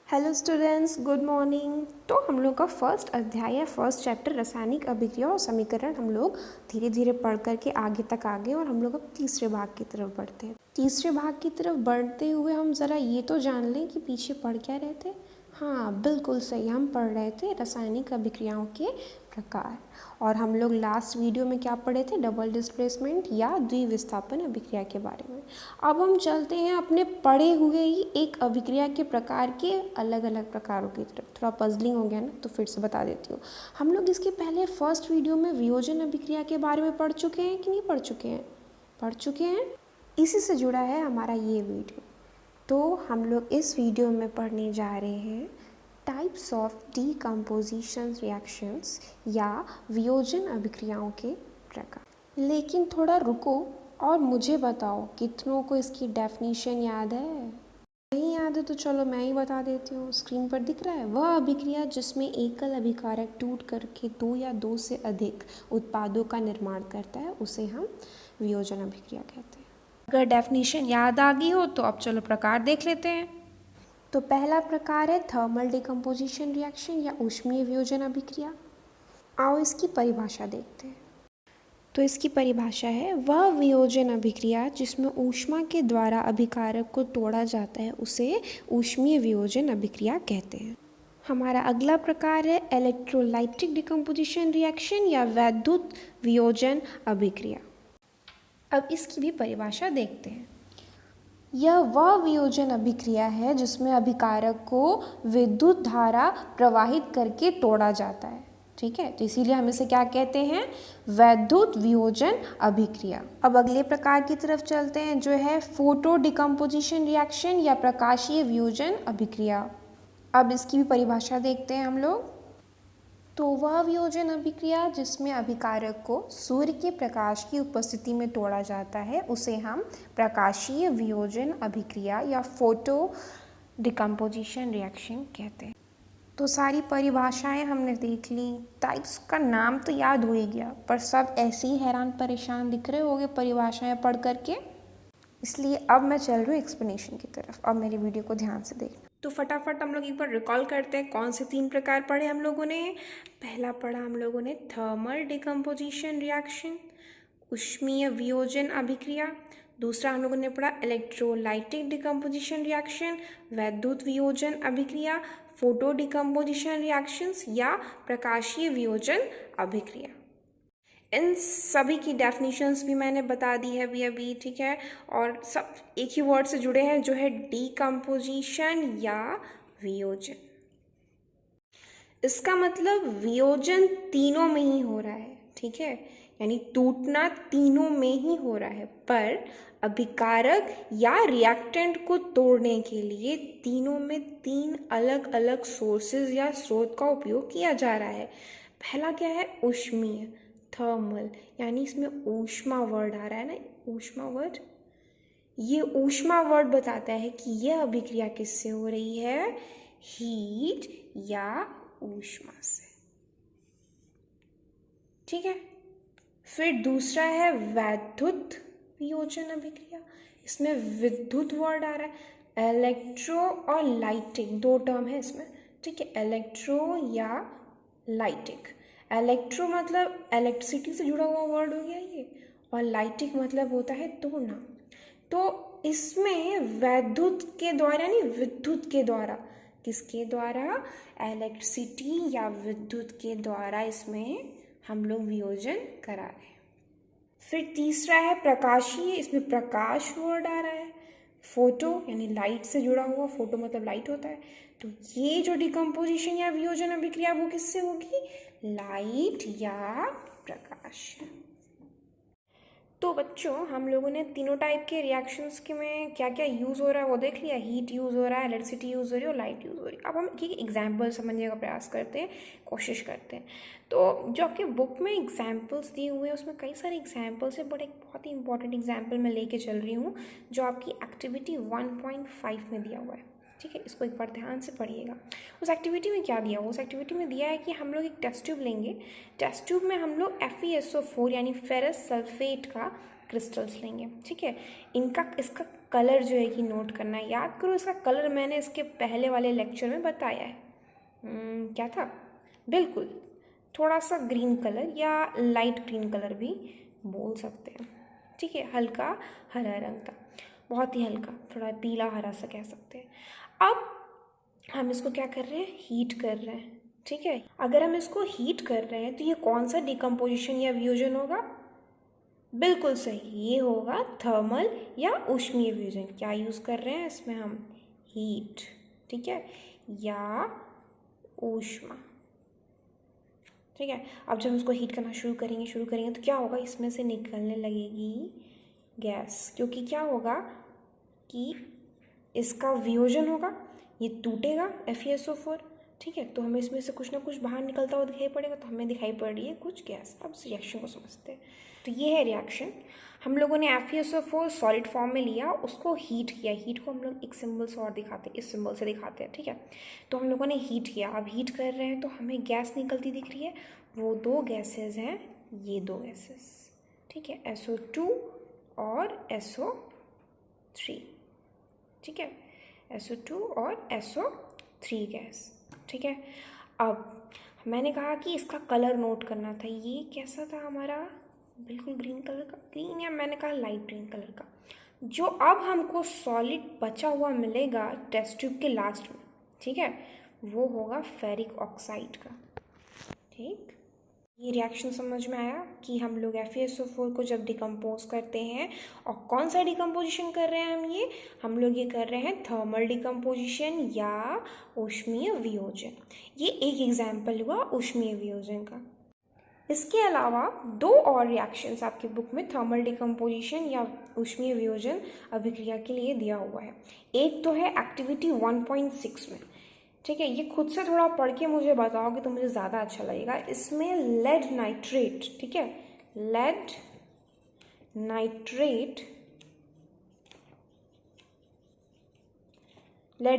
Hello students, good morning. तो हम लोग का फर्स्ट अध्याय है, फर्स्ट चैप्टर रासायनिक अभिक्रिया और समीकरण हम लोग धीरे धीरे पढ़ करके आगे तक आगे और हम लोग अब तीसरे भाग की तरफ बढ़ते हैं। तीसरे भाग की तरफ बढ़ते हुए हम ज़रा ये तो जान लें कि पीछे पढ़ क्या रहे थे। हाँ, बिल्कुल सही, हम पढ़ रहे थे रासायनिक अभिक्रियाओं के प्रकार। और हम लोग लास्ट वीडियो में क्या पढ़े थे, डबल डिस्प्लेसमेंट या द्विविस्थापन अभिक्रिया के बारे में। अब हम चलते हैं अपने पढ़े हुए ही एक अभिक्रिया के प्रकार के अलग अलग प्रकारों की तरफ। थोड़ा पजलिंग हो गया ना, तो फिर से बता देती हूँ। हम लोग इसके पहले फर्स्ट वीडियो में वियोजन अभिक्रिया के बारे में पढ़ चुके हैं कि नहीं पढ़ चुके हैं? पढ़ चुके हैं। इसी से जुड़ा है हमारा ये वीडियो। तो हम लोग इस वीडियो में पढ़ने जा रहे हैं टाइप्स ऑफ डीकम्पोजिशन रिएक्शंस या वियोजन अभिक्रियाओं के प्रकार। लेकिन थोड़ा रुको और मुझे बताओ कितनों को इसकी डेफिनेशन याद है? नहीं याद है तो चलो मैं ही बता देती हूँ। स्क्रीन पर दिख रहा है, वह अभिक्रिया जिसमें एकल अभिकारक टूट करके दो या दो से अधिक उत्पादों का निर्माण करता है उसे हम वियोजन अभिक्रिया कहते हैं। अगर डेफिनेशन याद आ गई हो तो अब चलो प्रकार देख लेते हैं। तो पहला प्रकार है थर्मल डिकम्पोजिशन रिएक्शन या ऊष्मीय वियोजन अभिक्रिया। आओ इसकी परिभाषा देखते हैं। तो इसकी परिभाषा है, वह वियोजन अभिक्रिया जिसमें ऊष्मा के द्वारा अभिकारक को तोड़ा जाता है उसे ऊष्मीय वियोजन अभिक्रिया कहते हैं। हमारा अगला प्रकार है इलेक्ट्रोलाइटिक डिकम्पोजिशन रिएक्शन या वैद्युत वियोजन अभिक्रिया। अब इसकी भी परिभाषा देखते हैं। यह वह वियोजन अभिक्रिया है जिसमें अभिकारक को विद्युत धारा प्रवाहित करके तोड़ा जाता है। ठीक है, तो इसीलिए हम इसे क्या कहते हैं, वैद्युत वियोजन अभिक्रिया। अब अगले प्रकार की तरफ चलते हैं जो है फोटो डिकम्पोजिशन रिएक्शन या प्रकाशीय वियोजन अभिक्रिया। अब इसकी भी परिभाषा देखते हैं हम लोग। तो वह वियोजन अभिक्रिया जिसमें अभिकारक को सूर्य के प्रकाश की उपस्थिति में तोड़ा जाता है उसे हम प्रकाशीय वियोजन अभिक्रिया या फोटो डिकम्पोजिशन रिएक्शन कहते हैं। तो सारी परिभाषाएं हमने देख ली, टाइप्स का नाम तो याद हो ही गया, पर सब ऐसे ही हैरान परेशान दिख रहे होंगे परिभाषाएं पढ़ करके। इसलिए अब मैं चल रही हूँ एक्सप्लेनेशन की तरफ। अब मेरी वीडियो को ध्यान से देखना। तो फटाफट हम लोग एक बार रिकॉल करते हैं कौन से 3 प्रकार पढ़े हम लोगों ने। पहला पढ़ा हम लोगों ने थर्मल डिकम्पोजिशन रिएक्शन, ऊष्मीय वियोजन अभिक्रिया। दूसरा हम लोगों ने पढ़ा इलेक्ट्रोलाइटिक डिकम्पोजिशन रिएक्शन, वैद्युत वियोजन अभिक्रिया, फोटो डिकम्पोजिशन रिएक्शंस या प्रकाशीय वियोजन अभिक्रिया। इन सभी की डेफिनेशंस भी मैंने बता दी है अभी, ठीक है। और सब एक ही वर्ड से जुड़े हैं जो है डीकम्पोजिशन या वियोजन। इसका मतलब वियोजन तीनों में ही हो रहा है, ठीक है, यानी टूटना तीनों में ही हो रहा है, पर अभिकारक या रिएक्टेंट को तोड़ने के लिए तीनों में 3 अलग अलग सोर्सेज या स्रोत का उपयोग किया जा रहा है। पहला क्या है, ऊष्मीय, थर्मल, यानी इसमें ऊष्मा वर्ड आ रहा है ना, ऊष्मा वर्ड। ये ऊष्मा वर्ड बताता है कि यह अभिक्रिया किससे हो रही है, हीट या ऊष्मा से, ठीक है। फिर दूसरा है वैद्युत वियोजन अभिक्रिया। इसमें विद्युत वर्ड आ रहा है, इलेक्ट्रो और लाइटिक 2 टर्म है इसमें, ठीक है। इलेक्ट्रो या लाइटिक, इलेक्ट्रो मतलब इलेक्ट्रिसिटी से जुड़ा हुआ वर्ड हो गया ये, और लाइटिक मतलब होता है तोड़ना। तो इसमें वैद्युत के द्वारा यानी विद्युत के द्वारा, किसके द्वारा, इलेक्ट्रिसिटी या विद्युत के द्वारा इसमें हम लोग वियोजन करा रहे हैं। फिर तीसरा है प्रकाशीय, इसमें प्रकाश वर्ड आ रहा है, फोटो यानी लाइट से जुड़ा हुआ, फोटो मतलब लाइट होता है। तो ये जो डिकम्पोजिशन या वियोजन अभिक्रिया वो किससे होगी, लाइट या प्रकाश। तो बच्चों हम लोगों ने तीनों टाइप के रिएक्शंस के में क्या क्या यूज़ हो रहा है वो देख लिया। हीट यूज़ हो रहा है, इलेक्ट्रिसिटी यूज़ हो रही है और लाइट यूज़ हो रही है। अब हम एक एग्जाम्पल समझने का प्रयास करते हैं, कोशिश करते हैं। तो जो आपके बुक में एग्जाम्पल्स दिए हुए हैं उसमें कई सारे एग्जाम्पल्स है, बट एक बहुत ही इंपॉर्टेंट एग्जाम्पल मैं लेके चल रही हूँ जो आपकी एक्टिविटी 1.5 में दिया हुआ है, ठीक है। इसको एक बार ध्यान से पढ़िएगा। उस एक्टिविटी में क्या दिया हुआ, उस एक्टिविटी में दिया है कि हम लोग एक टेस्ट ट्यूब लेंगे, टेस्ट ट्यूब में हम लोग FeSO4 यानी फेरस सल्फेट का क्रिस्टल्स लेंगे, ठीक है। इसका कलर जो है कि नोट करना है। याद करो इसका कलर मैंने इसके पहले वाले लेक्चर में बताया है। क्या था? बिल्कुल, थोड़ा सा ग्रीन कलर या लाइट ग्रीन कलर भी बोल सकते हैं। ठीक है, हल्का हरा रंग था, बहुत ही हल्का, थोड़ा पीला हरा सा कह सकते हैं। अब हम इसको क्या कर रहे हैं? हीट कर रहे हैं। ठीक है, अगर हम इसको हीट कर रहे हैं तो ये कौन सा डिकम्पोजिशन या वियोजन होगा? बिल्कुल सही, ये होगा थर्मल या ऊष्मीय वियोजन। क्या यूज़ कर रहे हैं इसमें हम? हीट। ठीक है, या ऊष्मा। ठीक है, अब जब हम इसको हीट करना शुरू करेंगे तो क्या होगा? इसमें से निकलने लगेगी गैस, क्योंकि क्या होगा कि इसका वियोजन होगा, ये टूटेगा FeSO4। ठीक है, तो हमें इसमें से कुछ ना कुछ बाहर निकलता हुआ दिखाई पड़ेगा, तो हमें दिखाई पड़ रही है कुछ गैस। अब इस रिएक्शन को समझते हैं। तो ये है रिएक्शन। हम लोगों ने FeSO4 सॉलिड फॉर्म में लिया, उसको हीट किया। हीट को हम लोग एक सिंबल से और दिखाते हैं, इस सिंबल से दिखाते हैं। ठीक है, तो हम लोगों ने हीट किया, अब हीट कर रहे हैं तो हमें गैस निकलती दिख रही है। वो दो गैसेज हैं, ये दो गैसेज। ठीक है, SO2 और SO3। ठीक है, SO2 और SO3 गैस। ठीक है, अब मैंने कहा कि इसका कलर नोट करना था। ये कैसा था हमारा? बिल्कुल ग्रीन कलर का, ग्रीन या मैंने कहा लाइट ग्रीन कलर का। जो अब हमको सॉलिड बचा हुआ मिलेगा टेस्ट ट्यूब के लास्ट में, ठीक है, वो होगा फेरिक ऑक्साइड का। ठीक, ये रिएक्शन समझ में आया कि हम लोग FeSO4 को जब डिकम्पोज करते हैं, और कौन सा डिकम्पोजिशन कर रहे हैं हम लोग ये कर रहे हैं थर्मल डिकम्पोजिशन या ऊष्मीय वियोजन। ये एक एग्जाम्पल हुआ ऊष्मीय वियोजन का। इसके अलावा दो और रिएक्शंस आपकी बुक में थर्मल डिकम्पोजिशन या ऊष्मीय वियोजन अभिक्रिया के लिए दिया हुआ है। एक तो है एक्टिविटी 1.6 में। ठीक है, ये खुद से थोड़ा पढ़ के मुझे बताओगे तो मुझे ज़्यादा अच्छा लगेगा। इसमें लेड नाइट्रेट, ठीक है, लेड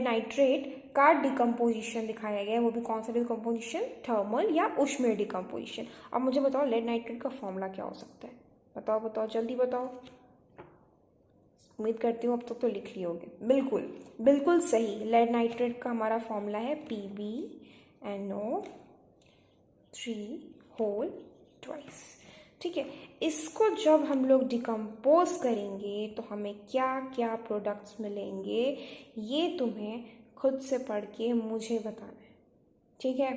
नाइट्रेट का डिकम्पोजिशन दिखाया गया है। वो भी कौन सा डिकम्पोजिशन? थर्मल या ऊष्मीय डिकम्पोजिशन। अब मुझे बताओ लेड नाइट्रेट का फॉर्मूला क्या हो सकता है? बताओ जल्दी बताओ। उम्मीद करती हूँ अब तक तो लिख ली होगी। बिल्कुल सही, लेड नाइट्रेट का हमारा फॉर्मूला है PbNO3 ठीक है, इसको जब हम लोग डिकम्पोज करेंगे तो हमें क्या क्या प्रोडक्ट्स मिलेंगे, ये तुम्हें खुद से पढ़ के मुझे बताना है। ठीक है,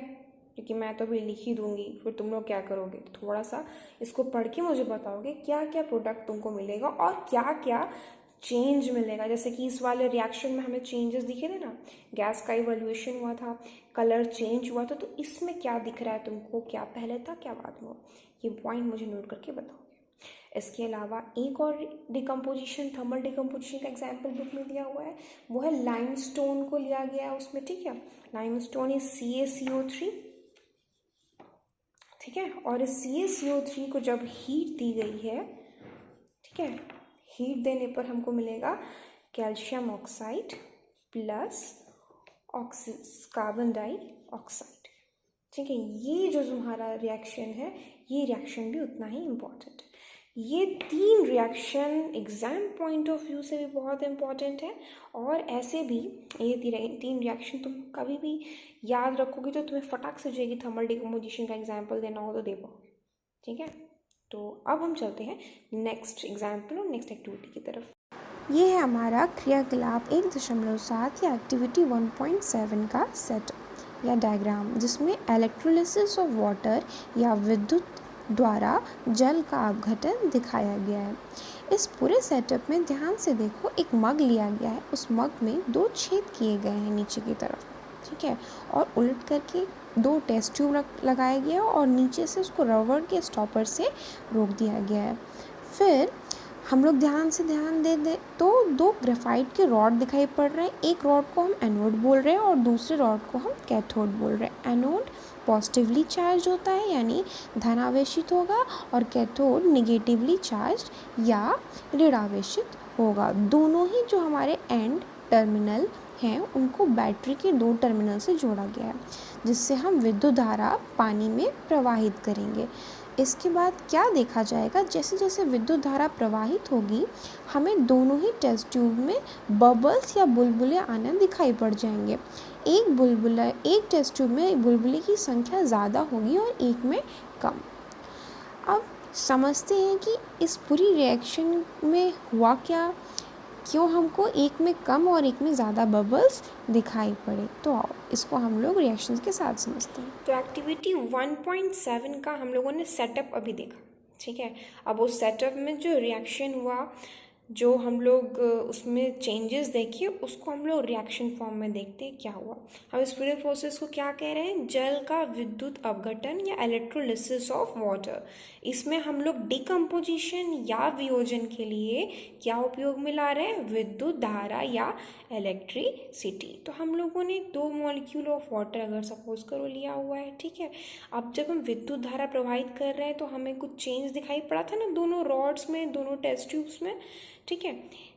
क्योंकि मैं तो भी लिख ही दूंगी, फिर तुम लोग क्या करोगे? थोड़ा सा इसको पढ़ के मुझे बताओगे क्या क्या प्रोडक्ट तुमको मिलेगा और क्या क्या चेंज मिलेगा। जैसे कि इस वाले रिएक्शन में हमें चेंजेस दिखे थे ना, गैस का इवोल्यूशन हुआ था, कलर चेंज हुआ था, तो इसमें क्या दिख रहा है तुमको? क्या पहले था, क्या बाद में? ये पॉइंट मुझे नोट करके बताओगे। इसके अलावा एक और डिकम्पोजिशन, थर्मल डिकम्पोजिशन का एग्जाम्पल बुक में दिया हुआ है, वो है लाइमस्टोन को लिया गया है उसमें। ठीक है, लाइमस्टोन इज CaCO3। ठीक है, और इस CaCO3 को जब हीट दी गई है, ठीक है, हीट देने पर हमको मिलेगा calcium oxide plus carbon dioxide. ठीक है, ये जो तुम्हारा रिएक्शन है, ये रिएक्शन भी उतना ही इम्पॉर्टेंट है। ये तीन reaction exam point of view से भी बहुत इम्पॉर्टेंट है, और ऐसे भी ये तीन रिएक्शन तुम कभी भी याद रखोगे तो तुम्हें फटाक से जाएगी थर्मल डिकम्पोजिशन का एग्जाम्पल देना हो तो दे पाओगे। ठीक है, तो अब हम चलते हैं नेक्स्ट एग्जाम्पल और नेक्स्ट एक्टिविटी की तरफ। ये है हमारा क्रियाकलाप 1.7 या एक्टिविटी 1.7 का सेट या डायग्राम, जिसमें इलेक्ट्रोलिसिस ऑफ वाटर या विद्युत द्वारा जल का अपघटन दिखाया गया है। इस पूरे सेटअप में ध्यान से देखो, एक मग लिया गया है, उस मग में 2 छेद किए गए हैं नीचे की तरफ। ठीक है, और उलट करके 2 टेस्ट ट्यूब लगाया गया है और नीचे से उसको रबर के स्टॉपर से रोक दिया गया है। फिर हम लोग ध्यान दे तो 2 ग्रेफाइट के रॉड दिखाई पड़ रहे हैं। एक रॉड को हम एनोड बोल रहे हैं और दूसरे रॉड को हम कैथोड बोल रहे हैं। एनोड पॉजिटिवली चार्ज होता है यानी धनावेशित होगा, और कैथोड निगेटिवली चार्ज या ऋणावेशित होगा। दोनों ही जो हमारे एंड टर्मिनल हैं उनको बैटरी के 2 टर्मिनल से जोड़ा गया है, जिससे हम विद्युत धारा पानी में प्रवाहित करेंगे। इसके बाद क्या देखा जाएगा, जैसे जैसे विद्युत धारा प्रवाहित होगी हमें दोनों ही टेस्ट ट्यूब में बबल्स या बुलबुले आना दिखाई पड़ जाएंगे। एक टेस्ट ट्यूब में बुलबुले की संख्या ज़्यादा होगी और एक में कम। अब समझते हैं कि इस पूरी रिएक्शन में हुआ क्या, क्यों हमको एक में कम और एक में ज़्यादा बबल्स दिखाई पड़े। तो आओ इसको हम लोग रिएक्शंस के साथ समझते हैं। तो एक्टिविटी 1.7 का हम लोगों ने सेटअप अभी देखा, ठीक है। अब उस सेटअप में जो रिएक्शन हुआ, जो हम लोग उसमें चेंजेस देखिए, उसको हम लोग रिएक्शन फॉर्म में देखते हैं क्या हुआ। हम इस पूरे प्रोसेस को क्या कह रहे हैं, जल का विद्युत अपघटन या इलेक्ट्रोलिसिस ऑफ वाटर। इसमें हम लोग डिकम्पोजिशन या वियोजन के लिए क्या उपयोग में ला रहे हैं, विद्युत धारा या इलेक्ट्रिसिटी। तो हम लोगों ने 2 मॉलिक्यूल ऑफ वाटर अगर सपोज करो लिया हुआ है, ठीक है। अब जब हम विद्युत धारा प्रवाहित कर रहे हैं तो हमें कुछ चेंज दिखाई पड़ा था ना दोनों रॉड्स में, दोनों टेस्ट ट्यूब्स में, ठीक है।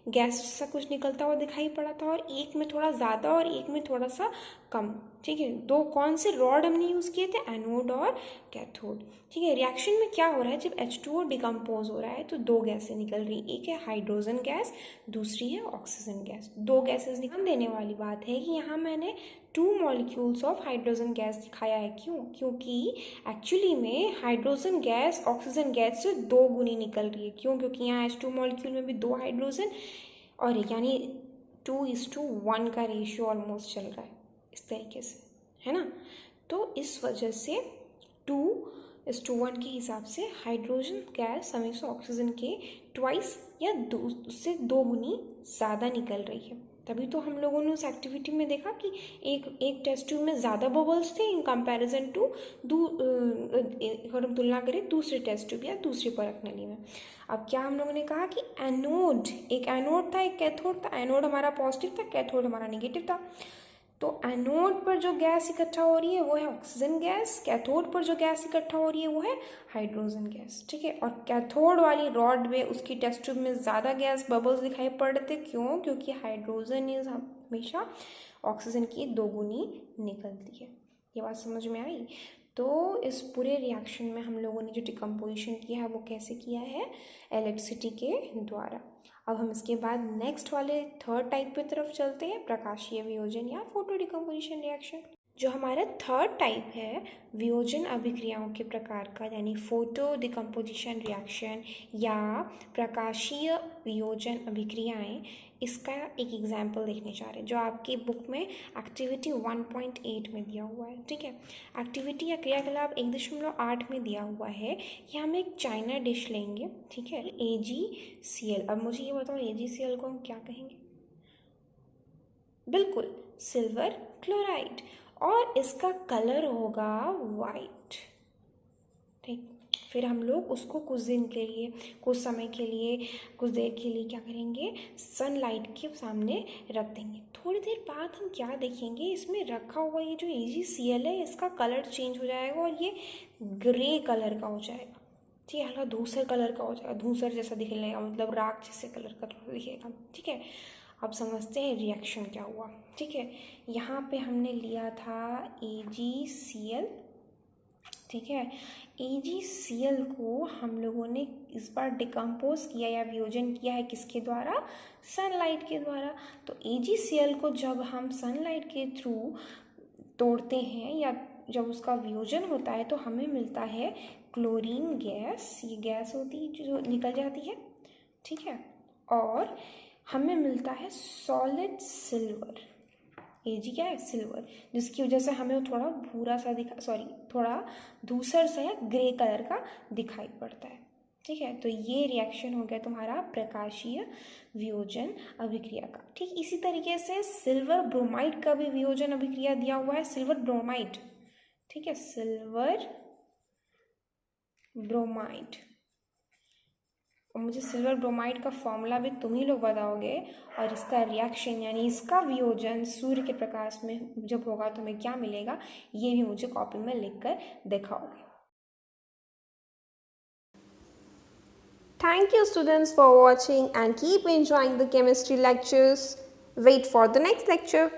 गैस सा कुछ निकलता हुआ दिखाई पड़ा था और एक में थोड़ा ज़्यादा और एक में थोड़ा सा कम, ठीक है। दो कौन से रॉड हमने यूज़ किए थे, एनोड और कैथोड, ठीक है। रिएक्शन में क्या हो रहा है, जब H2O डिकम्पोज हो रहा है तो 2 गैसें निकल रही, एक है हाइड्रोजन गैस, दूसरी है ऑक्सीजन गैस। 2 गैसेस निकल देने वाली बात है कि यहाँ मैंने 2 मॉलिक्यूल्स ऑफ हाइड्रोजन गैस दिखाया है। क्यों, क्योंकि एक्चुअली में हाइड्रोजन गैस ऑक्सीजन गैस से 2 गुनी निकल रही है। क्यों, क्योंकि यहाँ H2 मॉलिक्यूल में भी 2 हाइड्रोजन और यानी 2:1 का रेशियो ऑलमोस्ट चल रहा है इस तरीके से, है ना। तो इस वजह से 2:1 के हिसाब से हाइड्रोजन गैस हमेशा ऑक्सीजन के ट्वाइस या उससे 2 गुनी ज़्यादा निकल रही है। तभी तो हम लोगों ने उस एक्टिविटी में देखा कि एक टेस्ट ट्यूब में ज़्यादा बबल्स थे इन कंपैरिजन टू अगर हम तुलना करें दूसरे टेस्ट ट्यूब या दूसरी परख नली में। अब क्या हम लोगों ने कहा कि एनोड, एक एनोड था एक कैथोड था। एनोड हमारा पॉजिटिव था, कैथोड हमारा नेगेटिव था। तो एनोड पर जो गैस इकट्ठा हो रही है वो है ऑक्सीजन गैस, कैथोड पर जो गैस इकट्ठा हो रही है वो है हाइड्रोजन गैस, ठीक है। और कैथोड वाली रॉड में उसकी टेस्ट ट्यूब में ज़्यादा गैस बबल्स दिखाई पड़ रहे थे। क्यों, क्योंकि हाइड्रोजन इज हमेशा ऑक्सीजन की 2 गुनी निकलती है। ये बात समझ में आई। तो इस पूरे रिएक्शन में हम लोगों ने जो डिकम्पोजिशन किया है वो कैसे किया है, इलेक्ट्रिसिटी के द्वारा। अब हम इसके बाद नेक्स्ट वाले थर्ड टाइप की तरफ चलते हैं, प्रकाशीय वियोजन या फोटो डिकम्पोजिशन रिएक्शन। जो हमारा थर्ड टाइप है वियोजन अभिक्रियाओं के प्रकार का, यानी फोटो डिकम्पोजिशन रिएक्शन या प्रकाशीय वियोजन अभिक्रियाएं, इसका एक एग्जाम्पल देखने जा रहे हैं जो आपकी बुक में एक्टिविटी 1.8 में दिया हुआ है, ठीक है। एक्टिविटी या क्रियाकलाप 1.8 में दिया हुआ है कि हम एक चाइना डिश लेंगे, ठीक है, AgCl। अब मुझे ये बताओ AgCl को हम क्या कहेंगे, बिल्कुल सिल्वर क्लोराइड, और इसका कलर होगा वाइट, ठीक। फिर हम लोग उसको कुछ दिन के लिए, कुछ समय के लिए, कुछ देर के लिए क्या करेंगे, सनलाइट के सामने रख देंगे। थोड़ी देर बाद हम क्या देखेंगे, इसमें रखा हुआ ये जो AgCl है इसका कलर चेंज हो जाएगा और ये ग्रे कलर का हो जाएगा, ठीक है, हल्का धूसर कलर का हो जाएगा, धूसर जैसा दिखने लगेगा, मतलब राख जैसे कलर का दिखेगा, ठीक है। अब समझते हैं रिएक्शन क्या हुआ, ठीक है। यहाँ पे हमने लिया था AgCl, ठीक है। AgCl को हम लोगों ने इस बार डिकम्पोज किया या वियोजन किया है किसके द्वारा, सनलाइट के द्वारा। तो AgCl को जब हम सनलाइट के थ्रू तोड़ते हैं या जब उसका वियोजन होता है तो हमें मिलता है क्लोरीन गैस, ये गैस होती है जो निकल जाती है, ठीक है। और हमें मिलता है सॉलिड सिल्वर, Ag क्या है, सिल्वर, जिसकी वजह से हमें थोड़ा भूरा सा थोड़ा धूसर सा या ग्रे कलर का दिखाई पड़ता है, ठीक है। तो ये रिएक्शन हो गया तुम्हारा प्रकाशीय वियोजन अभिक्रिया का, ठीक। इसी तरीके से सिल्वर ब्रोमाइड का भी वियोजन अभिक्रिया दिया हुआ है, सिल्वर ब्रोमाइड, ठीक है, सिल्वर ब्रोमाइड। और मुझे सिल्वर ब्रोमाइड का फॉर्मूला भी तुम ही लोग बताओगे, और इसका रिएक्शन यानी इसका वियोजन सूर्य के प्रकाश में जब होगा तो हमें क्या मिलेगा, ये भी मुझे कॉपी में लिखकर दिखाओगे। Thank you students for watching and keep enjoying the chemistry lectures. Wait for the next lecture.